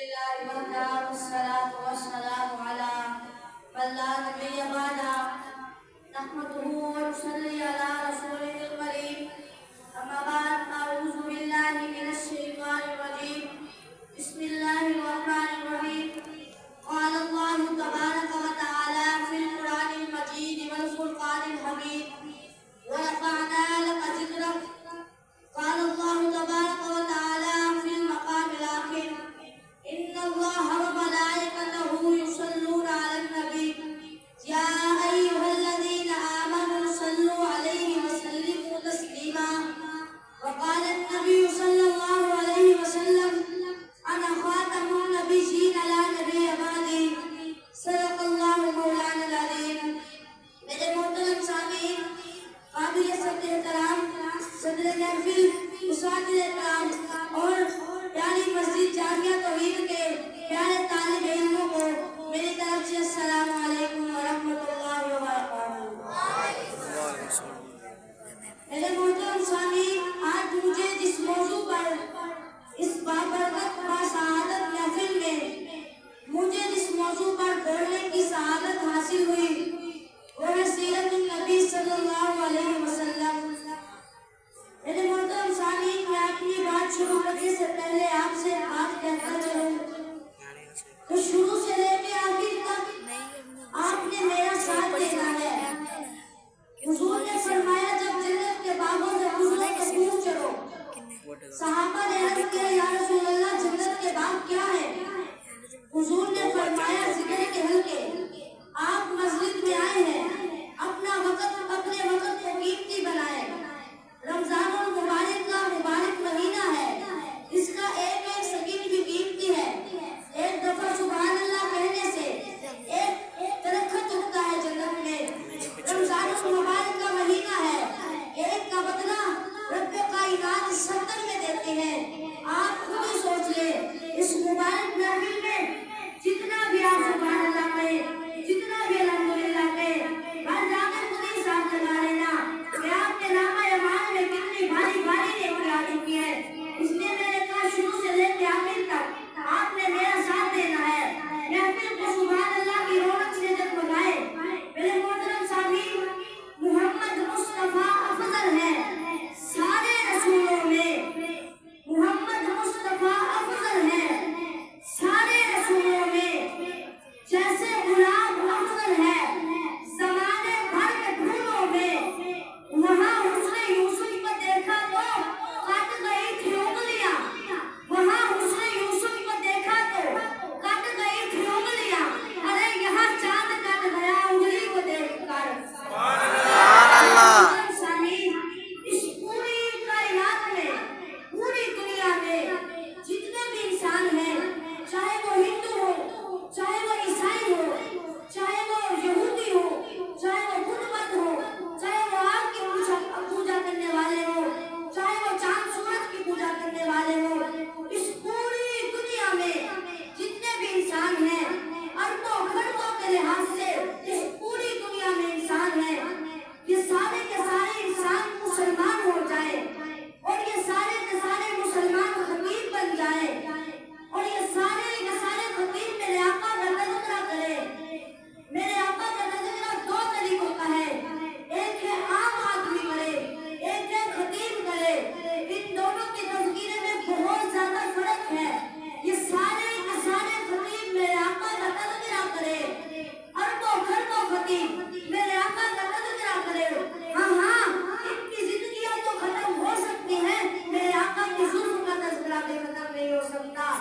لله وحده والصلاة والسلام على من لا نبي بعده نحمده ونصلي على رسوله الكريم أما بعد أعوذ بالله من الشيطان الرجيم بسم الله الرحمن الرحيم قال الله تبارك وتعالى في القرآن المجيد والفرقان الحميد ورفعنا لك ذكرك قال الله تبارك وتعالى في المقام الآخر إن الله وملائكته يصلون على النبي يا أيها الذين آمنوا صلوا عليه وسلموا تسليما وقال النبي صلى الله عليه وسلم أنا خاتم النبيين لا نبي بعدي صدق الله مولانا العظيم میرے محترم سامعین قابل صدر احترام صدر محفل اساتذہ احترام اور پیاری مسجد جامعہ توحید کے پیارے طالب علموں کو میری طرف سے السلام علیکم ورحمۃ اللہ وبرکاتہ۔ میرے محترم سامعین، آج مجھے جس موضوع پر اس بابرکت باسعادت محفل میں مجھے جس موضوع پر بولنے کی سعادت حاصل ہوئی وہ ہے سیرت النبی صلی اللہ علیہ وسلم۔ میرے محترم سامعین، میں اپنی بات شروع کرنے سے پہلے آپ سے بات کہتا چلوں تو شروع سے لے کے آخر تک آپ نے میرا ساتھ دینا ہے۔ حضور نے فرمایا جب جنت کے باغوں سے گزرو تو دور چلو۔ صحابہ نے عرض کیا یا رسول اللہ جنت کے باغ کیا ہے؟ حضور نے فرمایا ذکر کے حلقے۔ آپ مسجد میں آئے ہیں، اپنے وقت کو قیمتی بنائیں۔ رمضان المبارک کا مبارک مہینہ ہے، اس کا ایک ایک سیکنڈ بھی قیمتی ہے۔ ایک دفعہ سبحان اللہ کہنے سے ایک درخت اگتا ہے جنت میں۔ رمضان المبارک کا مہینہ ہے، ایک کا بدلہ رب کائنات 70 میں دیتے ہیں۔ آپ خود ہی سوچ لیں اس مبارک محفل میں جتنا بھی آپ سبحان اللہ کہیں، جتنا بھی الحمدللہ کہیں، گھر جا کے خود ہی حساب لگا لینا کہ آپ کے نامہ اعمال میں کتنی بھاری نیکی آ چکی ہے۔ اس لیے میں نے کہا شروع سے لے کے آخر تک آپ نے میرا ساتھ دینا ہے۔ محفل کو سبحان اللہ کی رونق سے جگمگائے۔ میرے محترم سامعین، محمد مصطفیٰ افضل ہے سارے رسولوں میں۔ محمد مصطفیٰ افضل ہے سارے رسولوں میں، جیسے غلام افضل ہے زمانے بھر کے پھولوں میں۔ وہاں حسن یوسف کو دیکھا تو کٹ گئی تھی انگلیاں، وہاں حسن یوسف کو دیکھا تو کٹ گئی تھی انگلیاں۔ ارے یہاں چاند کٹ گیا انگلی کو دیکھ کر۔ سامعین، اس پوری کائنات میں، پوری دنیا میں جتنے بھی انسان ہیں، چاہے وہ ہندو ہو، چاہے وہ عیسائی ہو، چاہے وہ یہودی ہو، چاہے وہ بدھ مت ہو، چاہے وہ آگ کی پوجا کرنے والے ہو، چاہے وہ چاند سورج کی پوجا کرنے والے ہو، اس پوری دنیا میں جتنے بھی انسان ہیں، اربوں خربوں کے لحاظ سے اس پوری دنیا میں انسان ہیں، یہ سارے کے سارے انسان مسلمان ہو جائے اور یہ سارے کے سارے مسلمان خطیب بن جائے اور یہ سارے کے سارے خطیب میرے آقا کا تذکرہ کرے۔ میرے آقا کا تذکرہ دو طریقوں کا ہے، ایک ہے عام آدمی کرے، ایک ہے خطیب کرے۔ ان دونوں کے تذکرے میں بہت زیادہ فرق ہے۔ یہ سارے کے سارے خطیب میرے آقا کا تذکرہ کرے، اربوں خربوں خطیب میرے آقا کا تذکرہ کرے۔ ہاں ان کی زندگیاں تو ختم ہو سکتی ہیں، میرے آقا کی ظلم کا تذکرہ بھی ختم نہیں ہو سکتا۔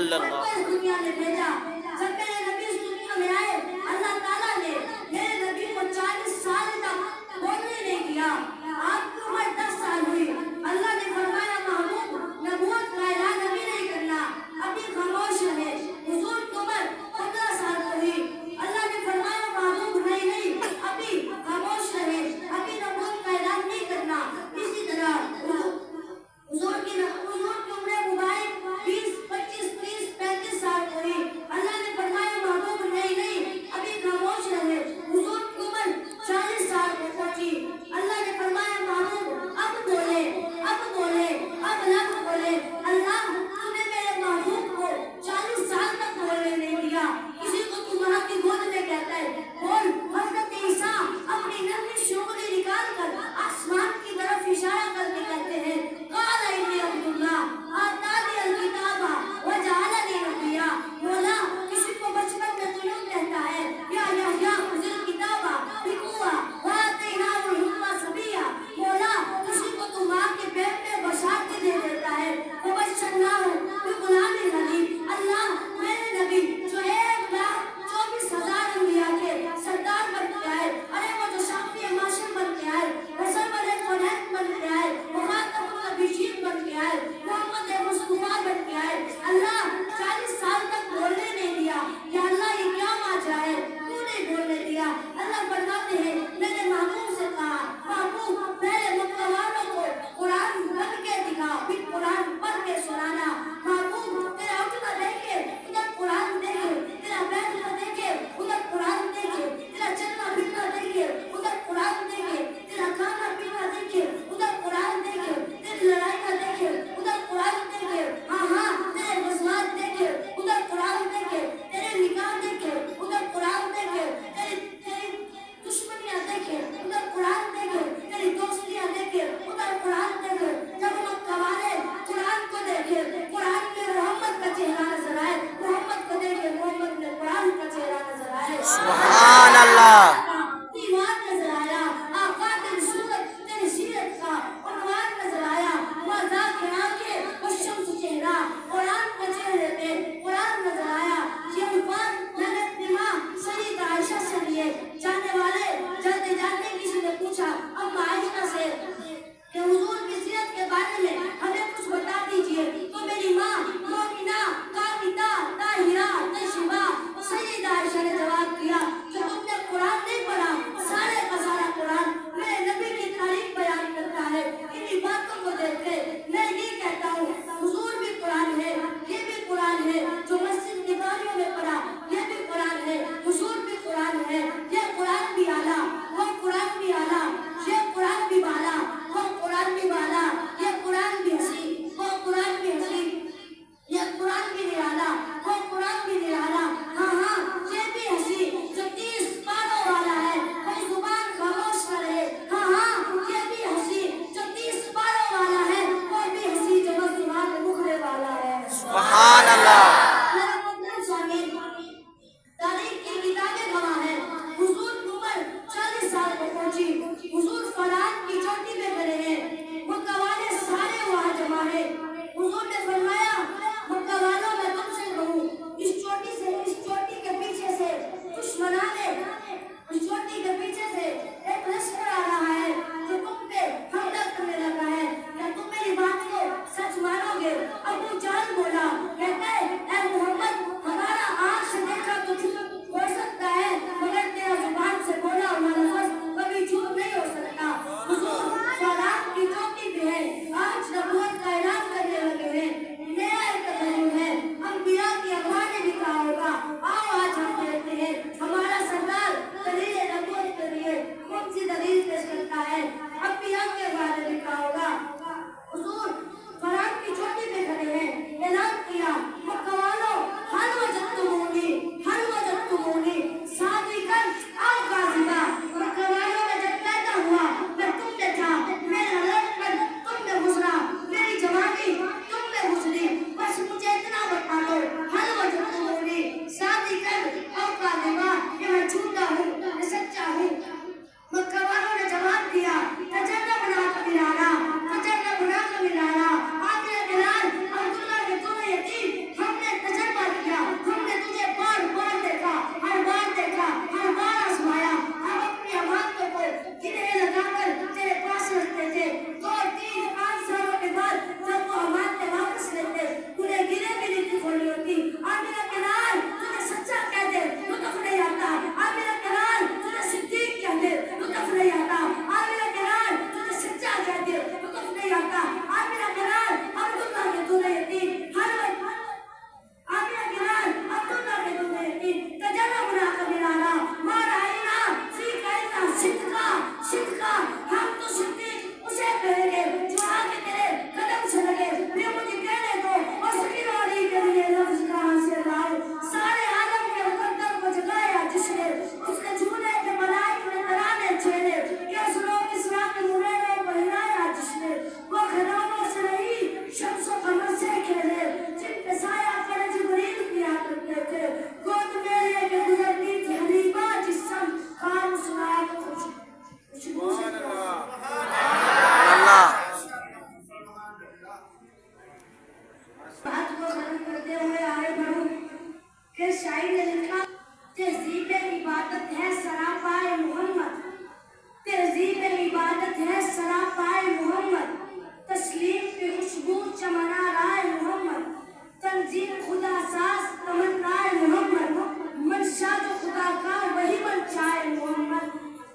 صلی اور اللہ اس دنیا میں بھیجا. جب میرے نبی اس دنیا میں آئے اللہ تعالیٰ نے میرے نبی کو 40 سال تک بولنے نہیں دیا. آپ کی عمر 10 سال ہوئی. اللہ نے فرمایا محبوب نبوت کا اعلان ابھی نہیں کرنا, ابھی خاموش رہے. حضور کی عمر 15 سال ہوئی. اللہ نے فرمایا محبوب نہیں ابھی خاموش رہے, ابھی نبوت کا اعلان نہیں کرنا. اسی طرح حضور کی عمر مبارک 20, 25, 30, 35 سال ہوئی. اللہ نے فرمایا محبوب نہیں ابھی خاموش رہے. حضور کی عمر 40 سال کو پہنچی. اللہ نے فرمایا محبوب اب بولے, اب لب بولے. اللہ تو نے میرے محبوب کو 40 سال تک بولنے نہیں دیا. کسی کو تو ماں کی گود میں کہتا ہے بول. حضرت عیسیٰ اپنی نرمی شغلی نکال کر آسمان کی طرف اشارہ کر کے کہتے ہیں قال انی عبد اللہ آتانی الکتاب وجعلنی نبیا. مولا کسی کو بچپن میں تو یوں کہتا ہے یا یحییٰ خذ الکتاب بقوہ وآتیناہ الحکم صبیا. مولا کسی کو تو ماں کے پیٹ میں بشارت دے دیتا ہے وبشرناہ بغلام حلیم. اللہ میرے نبی جو 1,24,000 انبیاء کے سردار بن کے آئے, ارے وہ جو شافی معاشر بن کے آئے, وہ سرور کونین بن کے آئے, وہ خاتم النبیین بن کے آئے, محمد مصطفیٰ بن کے آئے. اللہ 40 سال تک بولنے نہیں دیا. یا اللہ یہ کیا ماجرا ہے, کیوں نہیں بولنے دیا؟ اللہ فرماتے ہیں میرے محبوب سے کہا محبوب پہلے مکہ والوں کو قرآن پڑھ کے دکھا, پھر قرآن پڑھ کے سنانا. محبوب تیرا اٹھنا دیکھے ادھر قرآن دیکھے, تیرا بیٹھنا دیکھے ادھر قرآن دیکھے, تیرا چلنا پھرنا دیکھے ادھر قرآن دیکھے, تیرا کھانا پینا دیکھے ادھر قرآن دیکھے, تیری لڑائیاں دیکھے ادھر قرآن دیکھے. ہاں تیرے غزوات دیکھے ادھر قرآن دیکھے, تیرے نکاح دیکھے ادھر قرآن دیکھے, تیری دشمنیاں دیکھے ادھر قرآن دیکھے, تیری دوستیاں دیکھے ادھر قرآن دیکھے. جب مکہ والے قرآن کو دیکھے, قرآن میں محمد کا چہرہ نظر آئے, محمد کو دیکھے محمد میں قرآن کا چہرہ نظر آئے. سبحان اللہ. دیوار نظر آیا, آقا تیری صورت تیری سیرت کا عنوان نظر آیا. مذاق کے آنکھیں اور شمس چہرہ, قرآن کے چہرے پہ قرآن نظر آیا. یہ الفاظ میں نے اپنی ماں سیدہ عائشہ سے لیے. جانے والے جاتے جاتے کسی نے پوچھا اما عائشہ سے کہ حضور کی سیرت کے بارے میں ہمیں کچھ بتا دیجئے. تو میری ماں مومنہ قانتہ طاہرہ طیبہ سیدہ عائشہ نے جواب دیا کہ تم نے قرآن نہیں پڑھا, سارے کا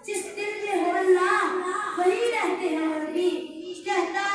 جس دل میں ہو اللہ وہی رہتے ہیں اور بھی کہتا